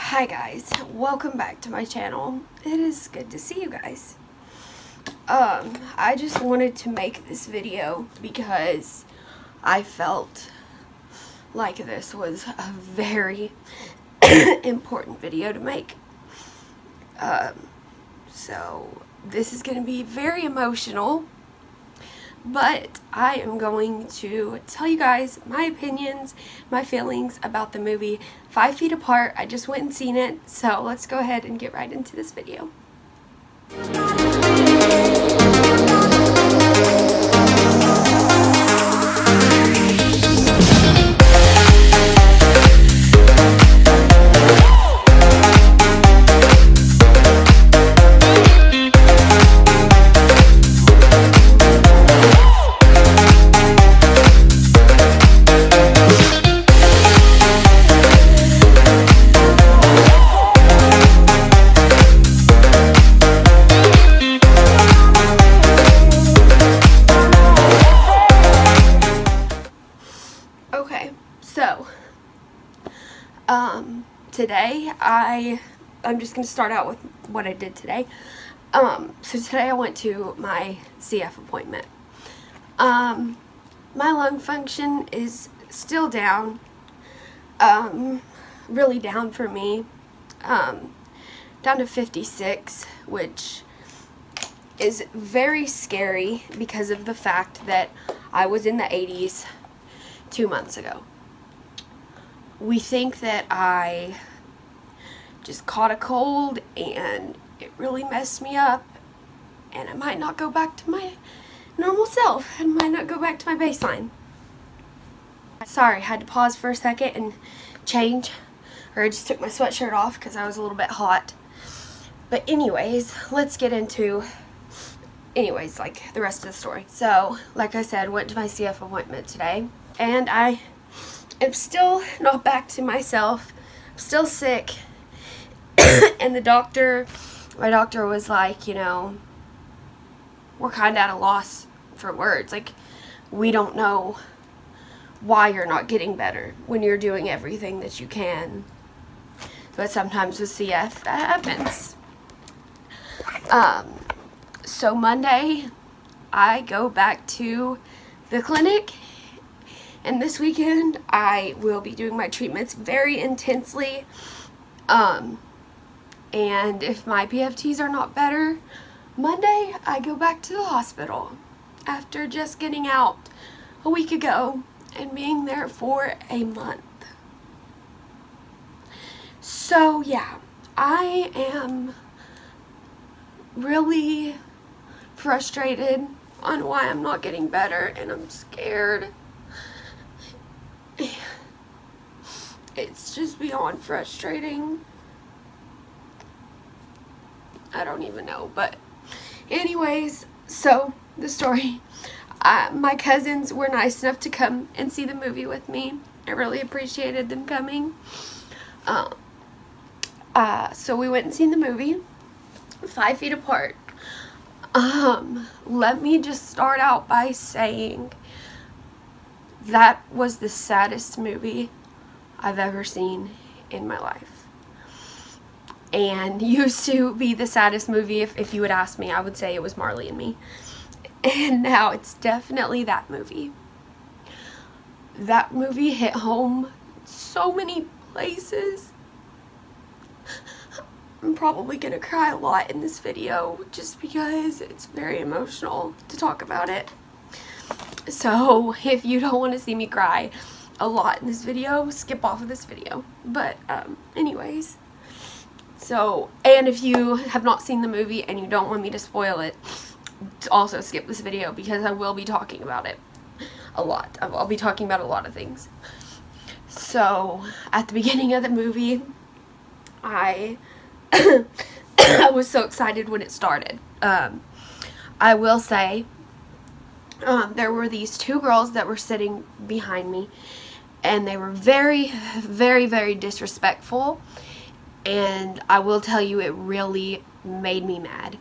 Hi guys, welcome back to my channel. It is good to see you guys. I just wanted to make this video because I felt like this was a very important video to make. So this is going to be very emotional, but I am going to tell you guys my opinions, my feelings about the movie 5 Feet Apart. I just went and seen it, so let's go ahead and get right into this video. Okay, so today I'm just gonna start out with what I did today. So today I went to my CF appointment. My lung function is still down, really down for me, down to 56, which is very scary because of the fact that I was in the 80s 2 months ago. We think that I just caught a cold and it really messed me up, and I might not go back to my normal self and might not go back to my baseline. Sorry, I had to pause for a second and change, or I just took my sweatshirt off because I was a little bit hot. But anyways, let's get into like the rest of the story. So like I said, went to my CF appointment today, and I am still not back to myself. I'm still sick. And my doctor was like, you know, we're kind of at a loss for words. Like, we don't know why you're not getting better when you're doing everything that you can. But sometimes with CF, that happens. So Monday, I go back to the clinic. And this weekend, I will be doing my treatments very intensely. And if my PFTs are not better, Monday, I go back to the hospital after just getting out a week ago and being there for a month. So, yeah, I am really frustrated on why I'm not getting better, and I'm scared. It's just beyond frustrating. I don't even know, but anyways, so the story. My cousins were nice enough to come and see the movie with me. I really appreciated them coming. So we went and seen the movie 5 Feet Apart. Let me just start out by saying that was the saddest movie I've ever seen in my life. And used to be the saddest movie. If you would ask me, I would say it was Marley and Me. And now it's definitely that movie. That movie hit home so many places. I'm probably gonna cry a lot in this video just because it's very emotional to talk about it. So if you don't want to see me cry a lot in this video, skip off of this video. But anyways, so, and if you have not seen the movie and you don't want me to spoil it, also skip this video because I will be talking about it a lot. I'll be talking about a lot of things. So at the beginning of the movie, I was so excited when it started. I will say, there were these two girls that were sitting behind me, and they were very, very, very disrespectful, and I will tell you, it really made me mad.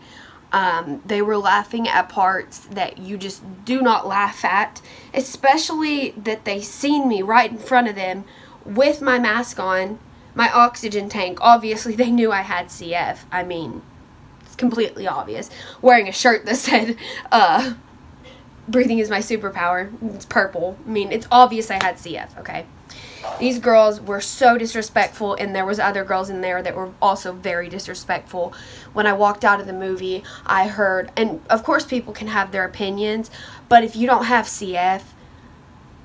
They were laughing at parts that you just do not laugh at, especially that they seen me right in front of them with my mask on, my oxygen tank. Obviously, they knew I had CF. I mean, it's completely obvious. Wearing a shirt that said, breathing is my superpower. It's purple. I mean, it's obvious I had CF, okay? These girls were so disrespectful, and there was other girls in there that were also very disrespectful. When I walked out of the movie, I heard, and of course people can have their opinions, but if you don't have CF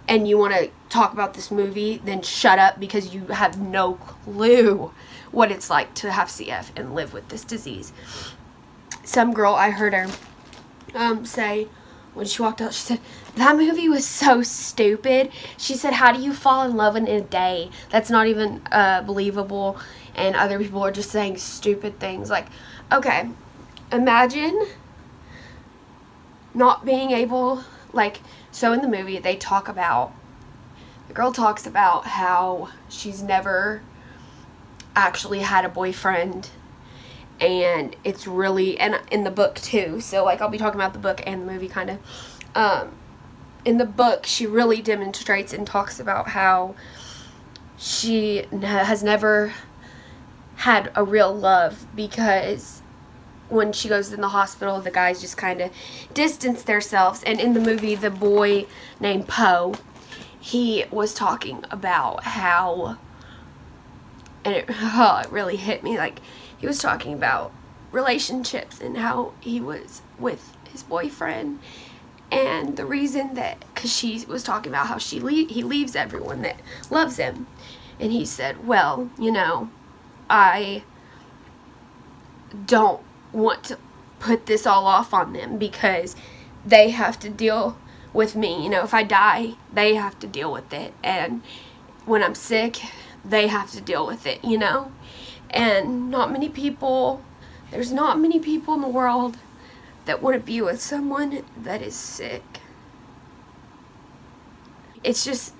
and you want to talk about this movie, then shut up, because you have no clue what it's like to have CF and live with this disease. Some girl, I heard her say, when she walked out, she said, that movie was so stupid. She said, how do you fall in love in a day? That's not even believable. And other people are just saying stupid things. Like, okay, imagine not being able, like, so in the movie they talk about, the girl talks about how she's never actually had a boyfriend. And it's really, and in the book too, so like I'll be talking about the book and the movie kind of. In the book, she really demonstrates and talks about how she has never had a real love, because when she goes in the hospital, the guys just kind of distance themselves. And in the movie, the boy named Poe, he was talking about how, and it really hit me, like, he was talking about relationships and how he was with his boyfriend, and the reason that, because she was talking about how he leaves everyone that loves him, and he said, well, you know, I don't want to put this all off on them, because they have to deal with me. You know, if I die, they have to deal with it, and when I'm sick, they have to deal with it, you know. And not many people, there's not many people in the world that want to be with someone that is sick. It's just,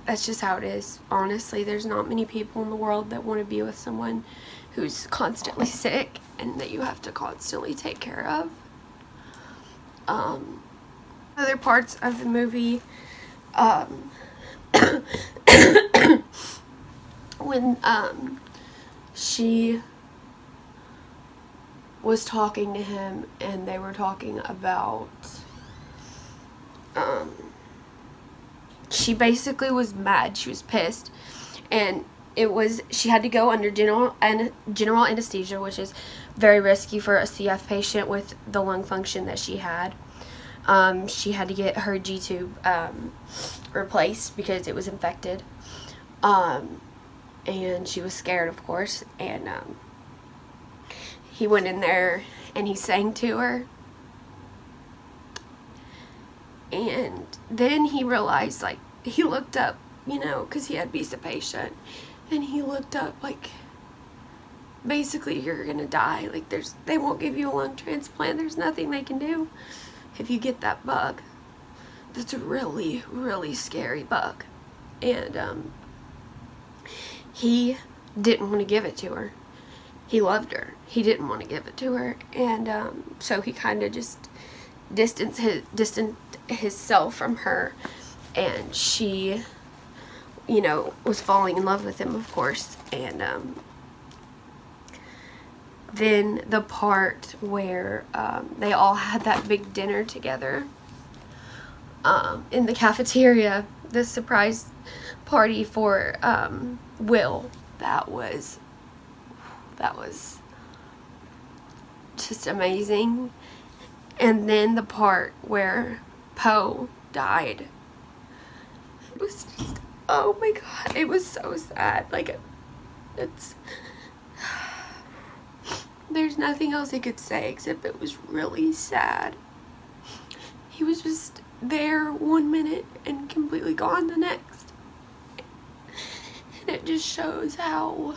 that's just how it is, honestly. There's not many people in the world that want to be with someone who's constantly sick and that you have to constantly take care of. Other parts of the movie, when, she was talking to him, and they were talking about, she basically was mad, she was pissed, and it was, she had to go under general anesthesia, which is very risky for a CF patient with the lung function that she had. She had to get her G-tube replaced because it was infected. And she was scared, of course, and he went in there and he sang to her, and then he realized, like, he looked up, you know, because he had to be a patient, and he looked up, like, basically, you're gonna die, like, they won't give you a lung transplant, there's nothing they can do if you get that bug. That's a really, really scary bug, and he didn't want to give it to her. He loved her. He didn't want to give it to her, and so he kind of just distanced himself from her, and she, you know, was falling in love with him, of course. And then the part where they all had that big dinner together in the cafeteria, the surprise party for Will, that was just amazing. And then the part where Poe died, it was just, oh my god, it was so sad. Like, it's, there's nothing else I could say except it was really sad. He was just there 1 minute and completely gone the next. And it just shows how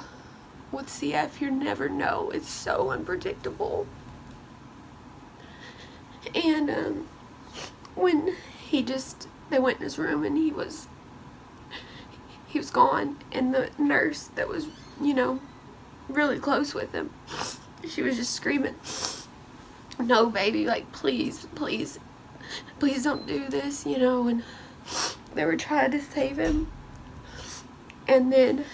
with CF you never know. It's so unpredictable. And when they went in his room and he was gone, and the nurse that was, you know, really close with him, she was just screaming, "No, baby, like, please, please, please don't do this," you know, and they were trying to save him. And then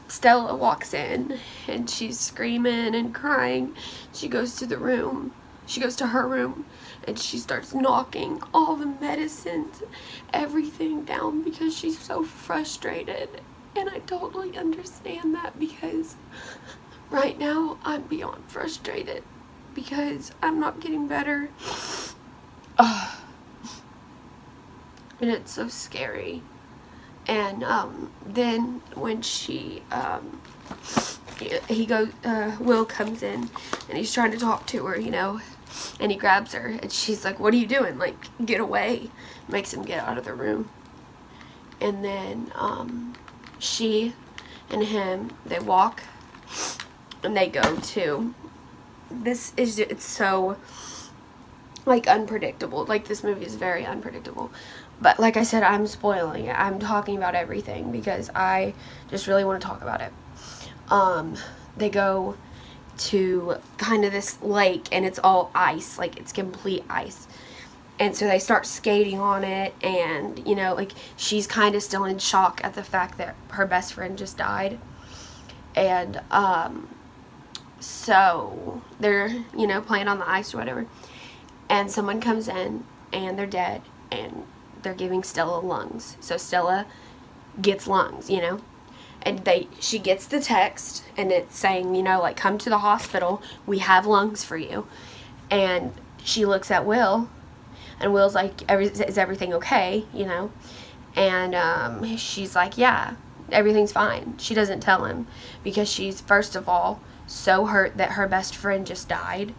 Stella walks in and she's screaming and crying. She goes to the room. She goes to her room and she starts knocking all the medicines, everything down because she's so frustrated. And I totally understand that because right now I'm beyond frustrated because I'm not getting better. And it's so scary. And then when Will comes in and he's trying to talk to her, you know, and he grabs her and she's like, what are you doing? Like, get away. Makes him get out of the room. And then she and him, they walk and they go to, it's so, like, unpredictable. Like, this movie is very unpredictable. But like I said, I'm spoiling it. I'm talking about everything because I just really want to talk about it. They go to kind of this lake and it's all ice. Like, it's complete ice. And so they start skating on it and, you know, like, she's kind of still in shock at the fact that her best friend just died. And so they're, you know, playing on the ice or whatever. And someone comes in and they're dead and they're giving Stella lungs. So Stella gets lungs, you know. And she gets the text and it's saying, you know, like, come to the hospital. We have lungs for you. And she looks at Will and Will's like, is everything okay, you know? And she's like, yeah, everything's fine. She doesn't tell him because she's, first of all, so hurt that her best friend just died.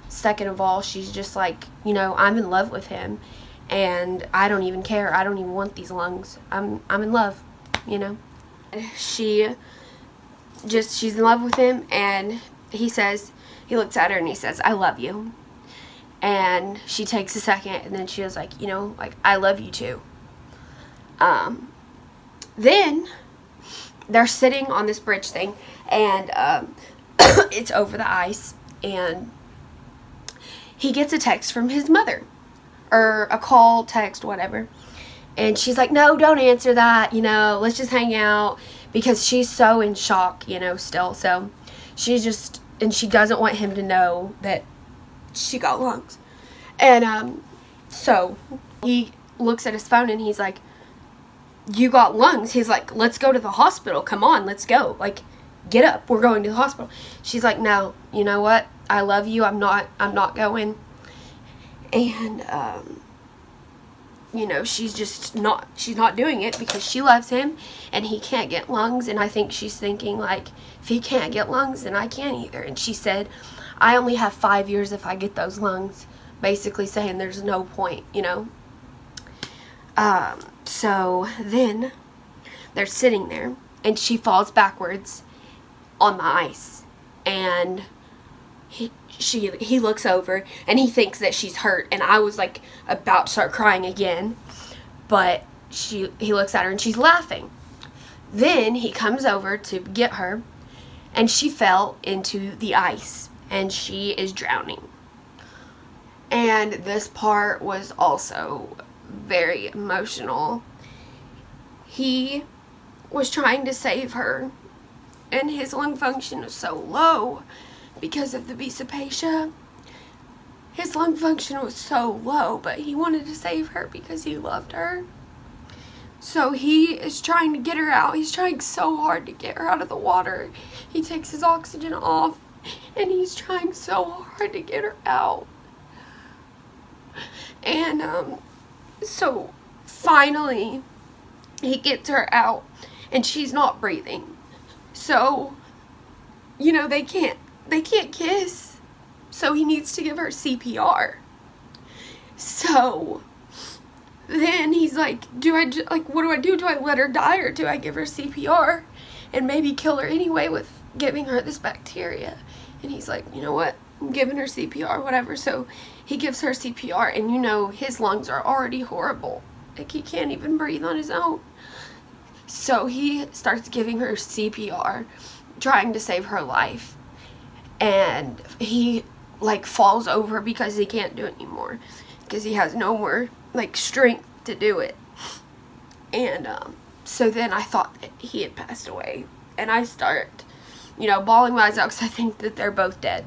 Second of all, she's just like, you know, I'm in love with him. And I don't even care. I don't even want these lungs. I'm in love, you know. She's in love with him, and he looks at her and he says, I love you. And she takes a second, and then she was like, you know, like, I love you too. Then they're sitting on this bridge thing, and it's over the ice, and he gets a text from his mother. Or a call, text, whatever. And she's like, no, don't answer that, you know, let's just hang out. Because she's so in shock, you know, still. So and she doesn't want him to know that she got lungs. And so he looks at his phone and he's like, you got lungs? He's like, let's go to the hospital. Come on, let's go. Like, get up. We're going to the hospital. She's like, no, you know what? I love you. I'm not going. And, you know, she's not doing it because she loves him and he can't get lungs. And I think she's thinking, like, if he can't get lungs, then I can't either. And she said, I only have 5 years if I get those lungs. Basically saying there's no point, you know. So then they're sitting there and she falls backwards on the ice. And he looks over and he thinks that she's hurt, and I was like about to start crying again, but he looks at her and she's laughing. Then he comes over to get her and she fell into the ice and she is drowning. And this part was also very emotional. He was trying to save her and his lung function was so low because of the Cystic. His lung function was so low, but he wanted to save her because he loved her. So he is trying to get her out. He's trying so hard to get her out of the water. He takes his oxygen off, and he's trying so hard to get her out. And so finally he gets her out, and she's not breathing. So, you know, they can't kiss, so he needs to give her CPR. So then he's like, what do I do? Do I let her die or do I give her CPR and maybe kill her anyway with giving her this bacteria? And he's like, you know what, I'm giving her CPR, whatever. So he gives her CPR, and you know, his lungs are already horrible. Like, he can't even breathe on his own. So he starts giving her CPR, trying to save her life. And he, like, falls over because he can't do it anymore. Because he has no more, like, strength to do it. And, so then I thought that he had passed away. and I start, you know, bawling my eyes out because I think that they're both dead.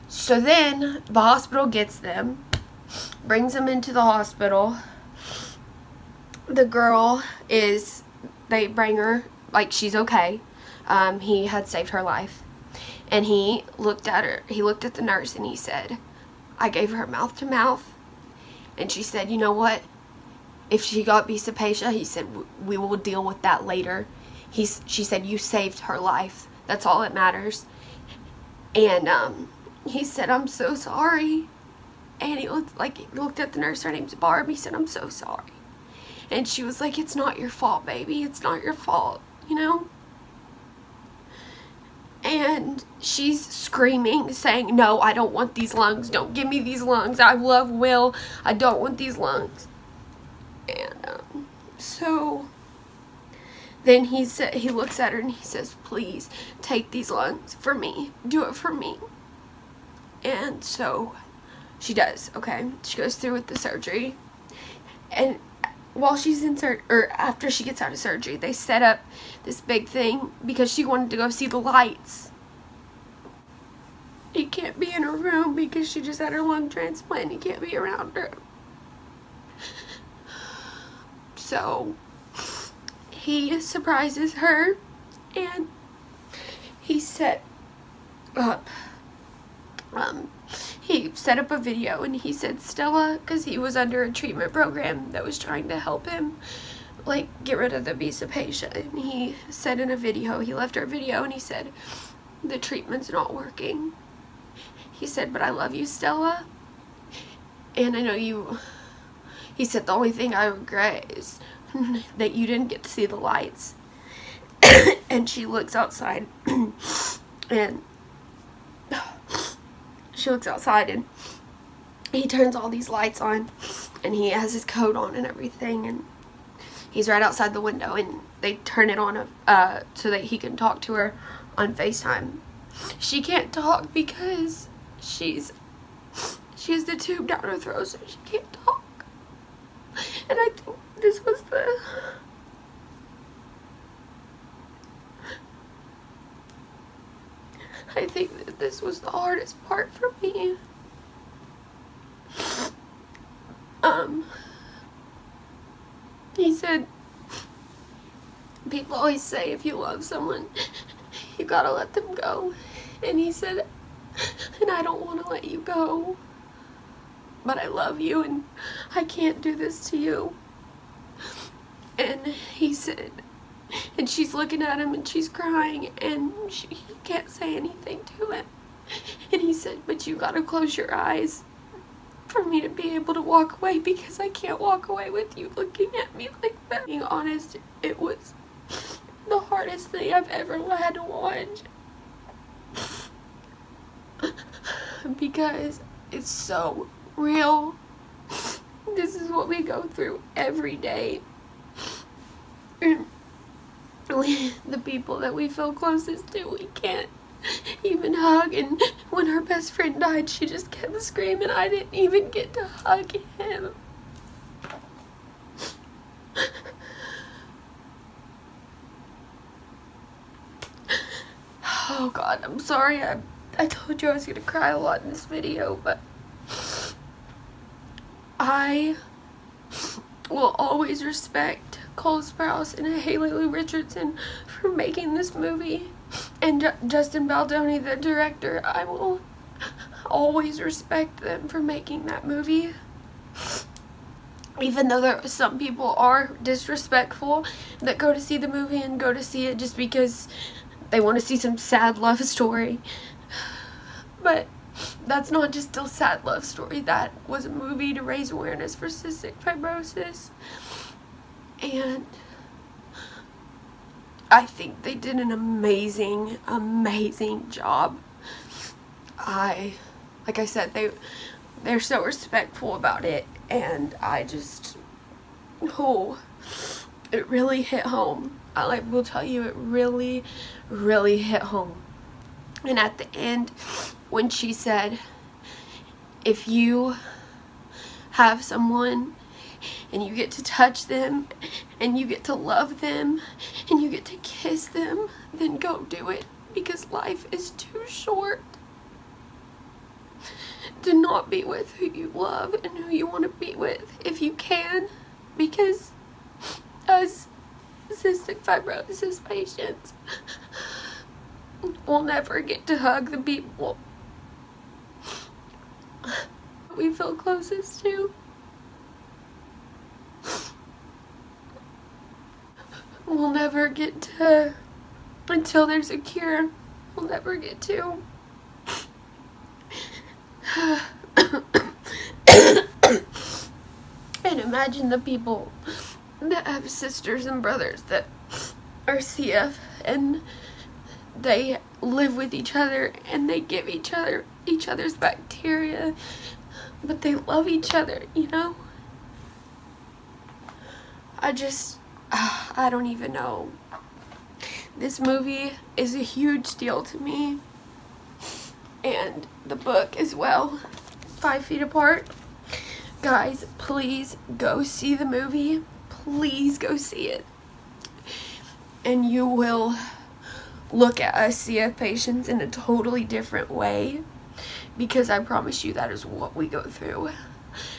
So then the hospital gets them, brings them into the hospital. The girl is, they bring her, like, she's okay. He had saved her life. And he looked at her, he looked at the nurse, and he said, I gave her mouth to mouth. And she said, you know what? If she got bisapacia, he said, we will deal with that later. She said, you saved her life. That's all that matters. And he said, I'm so sorry. And he looked at the nurse, her name's Barb. He said, I'm so sorry. And she was like, it's not your fault, baby. It's not your fault, you know? And she's screaming, saying, no, I don't want these lungs. Don't give me these lungs. I love Will. I don't want these lungs. And so then he looks at her and he says, please take these lungs for me. Do it for me. And so she does, okay? She goes through with the surgery. And while she's in after she gets out of surgery, they set up this big thing because she wanted to go see the lights. He can't be in her room because she just had her lung transplant. He can't be around her. So he surprises her, and he set up a video, and he said, Stella, because he was under a treatment program that was trying to help him, like, get rid of the bisapacia. And he said in a video, he left her a video, and he said, the treatment's not working. He said, but I love you, Stella. And I know you, he said, the only thing I regret is that you didn't get to see the lights. And she looks outside, and he turns all these lights on, and he has his coat on and everything, and he's right outside the window, and they turn it on so that he can talk to her on FaceTime. She can't talk because she has the tube down her throat, so she can't talk. And I think this was the hardest part for me. He said, people always say if you love someone, you gotta let them go. And he said, and I don't want to let you go, but I love you and I can't do this to you. And he said, and she's looking at him and she's crying, and he can't say anything to him. And he said, but you gotta close your eyes for me to be able to walk away, because I can't walk away with you looking at me like that. Being honest, it was the hardest thing I've ever had to watch. Because it's so real. This is what we go through every day. And the people that we feel closest to, we can't even hug. And when her best friend died, she just kept screaming. I didn't even get to hug him. Oh God, I'm sorry. I told you I was going to cry a lot in this video, but I will always respect Cole Sprouse and Haley Lou Richardson for making this movie, and Justin Baldoni, the director. I will always respect them for making that movie, even though some people are disrespectful that go to see the movie and go to see it just because they want to see some sad love story. But that's not just a sad love story. That was a movie to raise awareness for cystic fibrosis. And I think they did an amazing, amazing job. Like I said, they're so respectful about it, and I just, it really hit home. I will tell you, it really, really hit home. And at the end, when she said, if you have someone and you get to touch them and you get to love them and you get to kiss them, then go do it, because life is too short to not be with who you love and who you want to be with if you can, because us cystic fibrosis patients will never get to hug the people we feel closest to. We'll never get to, until there's a cure, we'll never get to. And imagine the people that have sisters and brothers that are CF and they live with each other and they give each other's bacteria, but they love each other, you know? I don't even know. This movie is a huge deal to me, and the book as well, 5 Feet Apart. Guys, please go see the movie. Please go see it. And you will look at us CF patients in a totally different way, because I promise you that is what we go through.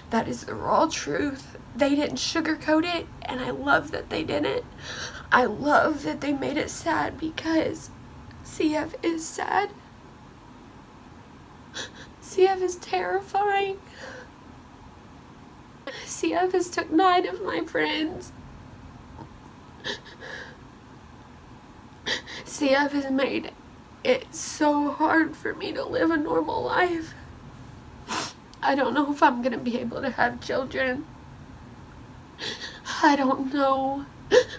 That is the raw truth. They didn't sugarcoat it, and I love that they didn't. I love that they made it sad, because CF is sad. CF is terrifying. CF has took 9 of my friends. CF has made it so hard for me to live a normal life. I don't know if I'm gonna be able to have children. I don't know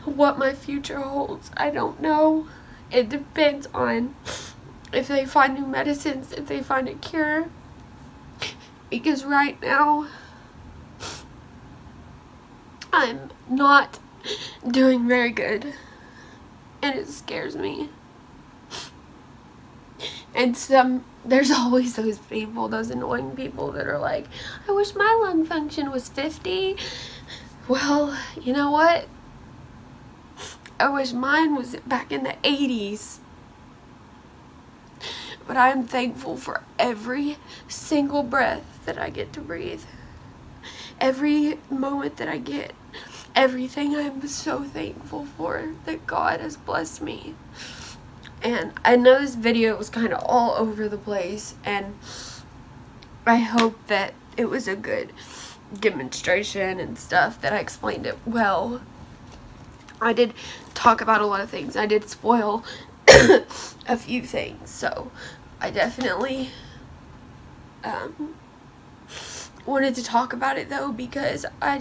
what my future holds. I don't know. It depends on if they find new medicines, if they find a cure. Because right now, I'm not doing very good, and it scares me. And there's always those people, those annoying people that are like, I wish my lung function was 50. Well, you know what? I wish mine was back in the 80s. But I am thankful for every single breath that I get to breathe. Every moment that I get. Everything I am so thankful for that God has blessed me. And I know this video was kind of all over the place, and I hope that it was a good demonstration and stuff, that I explained it well. I did talk about a lot of things. I did spoil a few things, so I definitely wanted to talk about it though, because I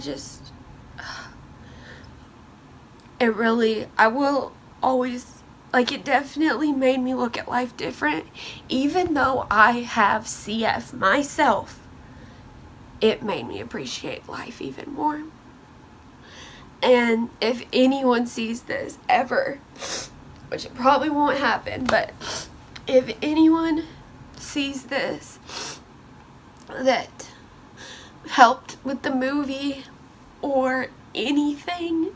will always, like, it definitely made me look at life different. Even though I have CF myself, it made me appreciate life even more. And if anyone sees this ever, which it probably won't happen, but if anyone sees this that helped with the movie or anything,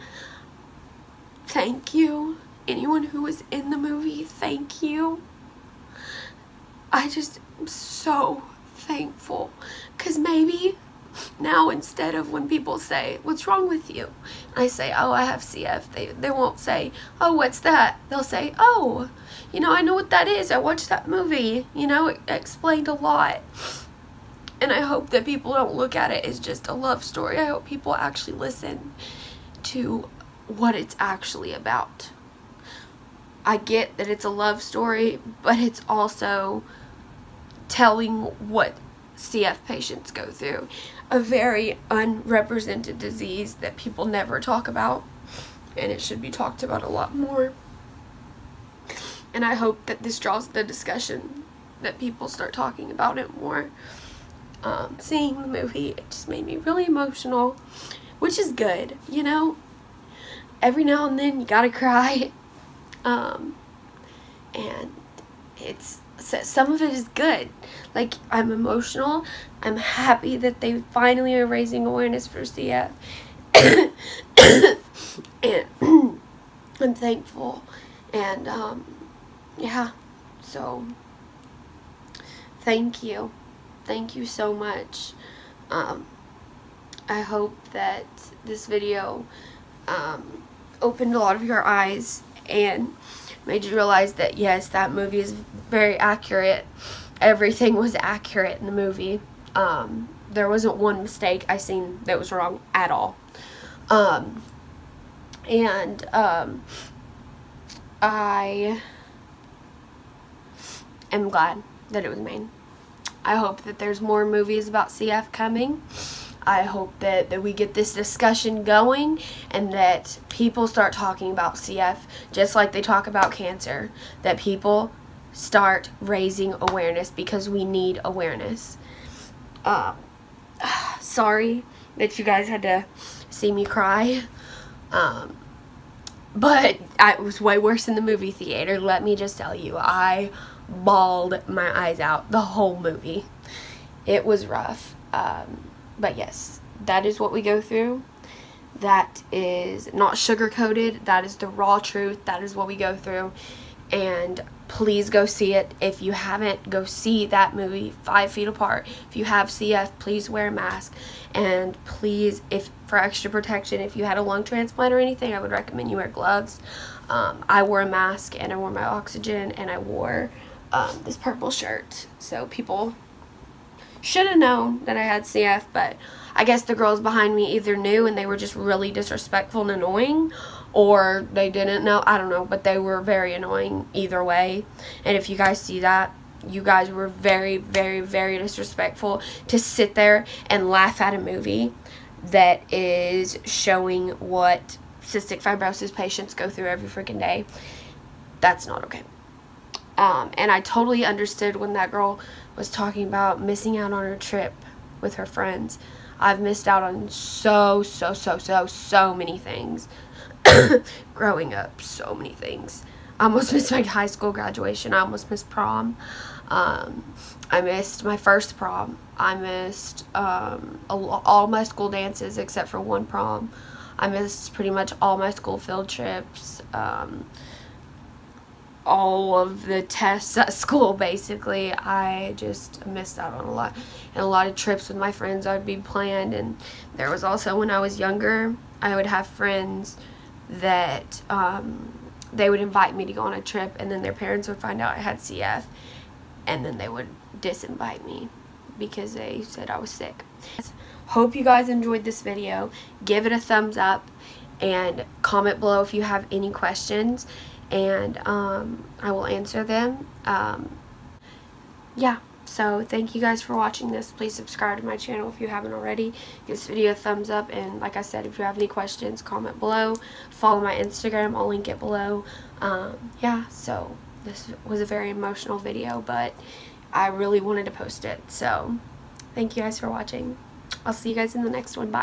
thank you. Anyone who was in the movie, thank you. I just am so thankful, because maybe now, instead of when people say, what's wrong with you? I say, oh, I have CF. They won't say, oh, what's that? They'll say, oh, you know, I know what that is. I watched that movie. You know, it explained a lot. And I hope that people don't look at it as just a love story. I hope people actually listen to what it's actually about. I get that it's a love story, but it's also telling what CF patients go through. A very unrepresented disease that people never talk about, and it should be talked about a lot more. And I hope that this draws the discussion, that people start talking about it more. Seeing the movie, it just made me really emotional, which is good, you know. Every now and then you gotta cry. And some of it is good. Like, I'm emotional. I'm happy that they finally are raising awareness for CF. and I'm thankful, and yeah, so thank you so much. I hope that this video opened a lot of your eyes and made you realize that yes, that movie is very accurate. Everything was accurate in the movie. There wasn't one mistake I seen that was wrong at all. I am glad that it was made. I hope that there's more movies about CF coming. I hope that we get this discussion going and that people start talking about CF just like they talk about cancer. That people start raising awareness, because we need awareness. Sorry that you guys had to see me cry. But it was way worse in the movie theater. Let me just tell you, I bawled my eyes out the whole movie. It was rough. But yes, that is what we go through. That is not sugar-coated. That is the raw truth. That is what we go through. And please go see it. If you haven't, go see that movie, 5 Feet Apart. If you have CF, please wear a mask. And please, if for extra protection, if you had a lung transplant or anything, I would recommend you wear gloves. I wore a mask, and I wore my oxygen, and I wore this purple shirt. So people should have known that I had CF, but I guess the girls behind me either knew and they were just really disrespectful and annoying, or they didn't know. I don't know, but they were very annoying either way. And if you guys see that, you guys were very, very, very disrespectful to sit there and laugh at a movie that is showing what cystic fibrosis patients go through every freaking day. That's not okay. And I totally understood when that girl was talking about missing out on her trip with her friends. I've missed out on so many things growing up. So many things. I almost missed my high school graduation. I almost missed prom. I missed my first prom. I missed all my school dances except for one prom. I missed pretty much all my school field trips. All of the tests at school, basically. I just missed out on a lot. And a lot of trips with my friends I would be planned. And there was also, when I was younger, I would have friends that they would invite me to go on a trip, and then their parents would find out I had CF, and then they would disinvite me because they said I was sick. Hope you guys enjoyed this video. Give it a thumbs up and comment below if you have any questions, and I will answer them. Yeah, so thank you guys for watching this. Please subscribe to my channel if you haven't already. Give this video a thumbs up, and like I said, if you have any questions, comment below. Follow my Instagram, I'll link it below. Yeah, so this was a very emotional video, but I really wanted to post it. So thank you guys for watching. I'll see you guys in the next one. Bye.